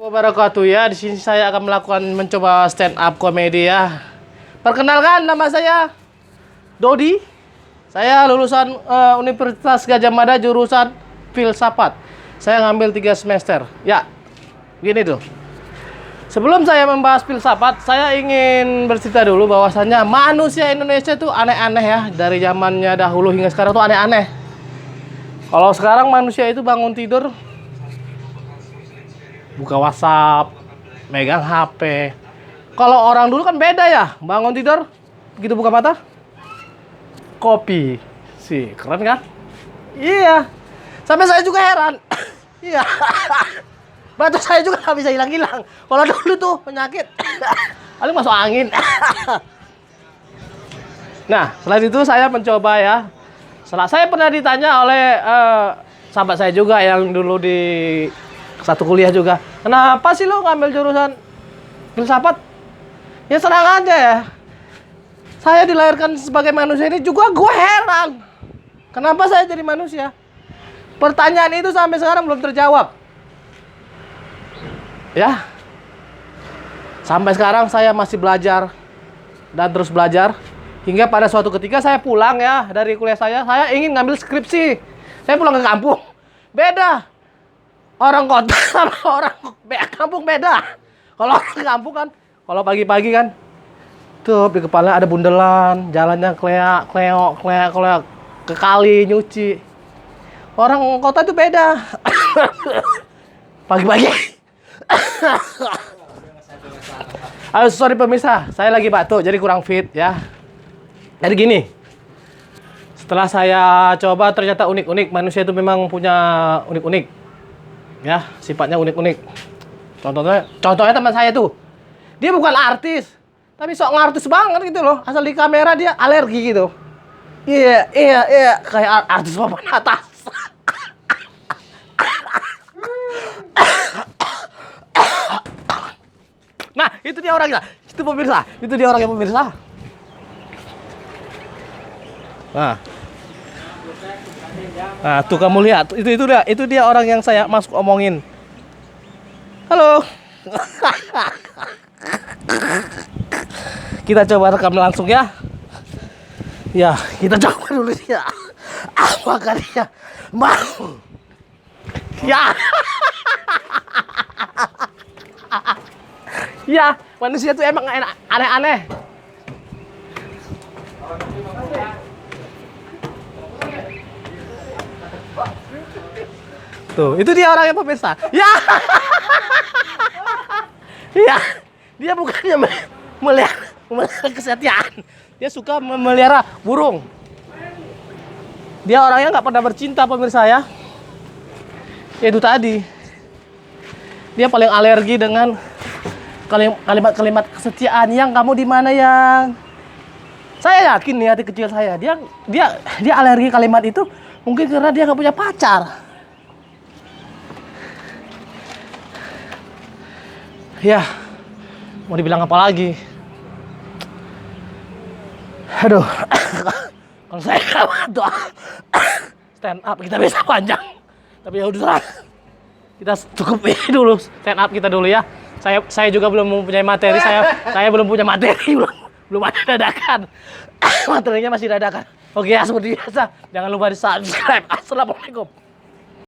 Wabarakatuh ya. Di sini saya akan mencoba stand up komedi ya. Perkenalkan, nama saya Dodi. Saya lulusan Universitas Gadjah Mada jurusan filsafat. Saya ngambil 3 semester. Ya, gini tuh. Sebelum saya membahas filsafat, saya ingin bercerita dulu bahwasannya manusia Indonesia itu aneh-aneh ya. Dari zamannya dahulu hingga sekarang tuh aneh-aneh. Kalau sekarang manusia itu bangun tidur buka WhatsApp, megang HP. Kalau orang dulu kan beda ya, bangun tidur, begitu buka mata, kopi. Sih, keren kan? Iya. Sampai saya juga heran. Iya. Batuk saya juga nggak bisa hilang-hilang. Kalau dulu tuh penyakit, paling masuk angin. Nah, selain itu saya mencoba ya. Setelah saya pernah ditanya oleh sahabat saya juga yang dulu di satu kuliah juga, kenapa sih lo ngambil jurusan filsafat? Ya senang aja ya. Saya dilahirkan sebagai manusia ini juga gue heran. Kenapa saya jadi manusia? Pertanyaan itu sampai sekarang belum terjawab. Ya. Sampai sekarang saya masih belajar dan terus belajar. Hingga pada suatu ketika saya pulang ya dari kuliah saya ingin ngambil skripsi. Saya pulang ke kampung. Beda. Orang kota sama orang kampung beda. Kalau orang kampung kan, kalau pagi-pagi kan, tuh di kepala ada bundelan, jalannya kleak, ke kali nyuci. Orang kota itu beda. Pagi-pagi. Aduh, sorry pemirsa, saya lagi batuk, jadi kurang fit ya. Jadi gini, setelah saya coba ternyata unik-unik, manusia itu memang punya unik-unik. Ya, sifatnya unik-unik. Contohnya teman saya tuh. Dia bukan artis, tapi sok ngartis banget gitu loh. Asal di kamera dia alergi gitu. Iya, kayak artis papan atas. Nah, itu dia orangnya. Itu pemirsa. Itu dia orangnya pemirsa. Nah, tuh kamu lihat, itu dia orang yang saya masuk omongin. Halo. Kita coba rekam langsung ya. Ya, kita coba dulu ya. Apakah dia mau? Ya. Ya, manusia tuh emang aneh-aneh. Tuh, itu dia orangnya pemirsa. Ya. Ya. Dia bukannya memelihara kesetiaan. Dia suka memelihara burung. Dia orangnya nggak pernah bercinta pemirsa ya. Ya itu tadi. Dia paling alergi dengan kalimat-kalimat kesetiaan. Yang kamu di mana yang? Saya yakin nih hati kecil saya. Dia alergi kalimat itu mungkin karena dia nggak punya pacar. Ya, mau dibilang apa lagi? Aduh, kalau saya nggak stand up kita bisa panjang. Tapi ya udah, kita cukup ini dulu stand up kita dulu ya. Saya juga belum mempunyai materi. Saya belum punya materi, belum ada dadakan. Materinya masih dadakan. Oke ya, seperti biasa. Jangan lupa di subscribe. Assalamualaikum.